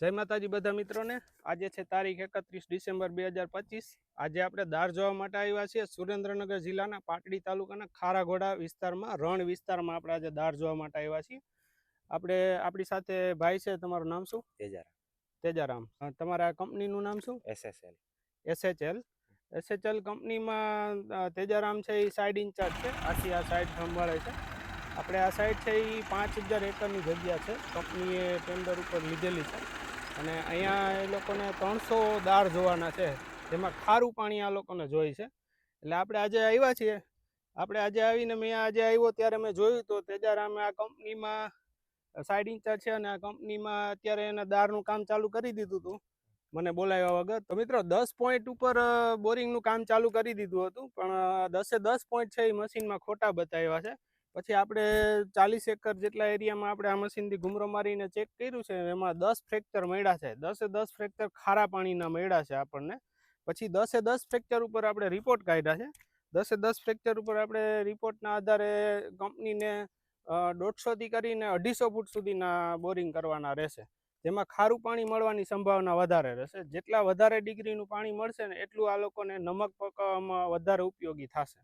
જય માતાજી બધા મિત્રોને। આજે છે તારીખ 31 ડિસેમ્બર 2025। આજે આપણે દાર જોવા માટે આવ્યા છીએ સુરેન્દ્રનગર જિલ્લાના પાટડી તાલુકાના ખારાઘોડા વિસ્તારમાં, રણ વિસ્તારમાં આપણે આજે દાર જોવા માટે આવ્યા છીએ। આપણી સાથે ભાઈ છે, તમારું નામ શું? તેજારામ। તેજારામ, તમારા કંપનીનું નામ શું? SSL। એસએચએલ કંપનીમાં તેજારામ છે એ સાઇડ ઇન્ચાર્જ છે, આખી આ સાઇડ સંભાળે છે। આપણે આ સાઇડ છે એ 5000 એકરની જગ્યા છે, કંપનીએ ટેન્ડર ઉપર લીધેલી છે અને અહીંયા એ લોકોને 300 દાર જોવાના છે, જેમાં ખારું પાણી આ લોકોને જોઈ છે। એટલે આપણે આજે આવ્યા છીએ। આપણે આજે આવીને મેં આજે આવ્યો ત્યારે મેં જોયું તો તેજારામે આ કંપનીમાં સાઇડ ઇન્ચાર્જ છે અને આ કંપનીમાં અત્યારે એને દારનું કામ ચાલુ કરી દીધું હતું મને બોલાવ્યા વગર। તો મિત્રો 10 પોઈન્ટ ઉપર બોરિંગનું કામ ચાલુ કરી દીધું હતું, પણ 10 પોઈન્ટ છે એ મશીનમાં ખોટા બતાવ્યા છે। પછી આપણે 40 એકર જેટલા એરિયામાં આપણે આ મશીનથી ઘૂમરો મારીને ચેક કર્યું છે, એમાં 10 ફ્રેક્ચર મળ્યા છે। 10 ફ્રેક્ચર ખારા પાણીના મળ્યા છે આપણને। પછી 10 ફ્રેક્ચર ઉપર આપણે રિપોર્ટ કાઢ્યા છે। 10 ફ્રેક્ચર ઉપર આપણે રિપોર્ટના આધારે કંપનીને 150 થી કરીને 250 ફૂટ સુધીના બોરિંગ કરવાના રહેશે, જેમાં ખારું પાણી મળવાની સંભાવના વધારે રહેશે। જેટલા વધારે ડિગ્રીનું પાણી મળશે ને એટલું આ લોકોને નમક પકવવામાં વધારે ઉપયોગી થશે।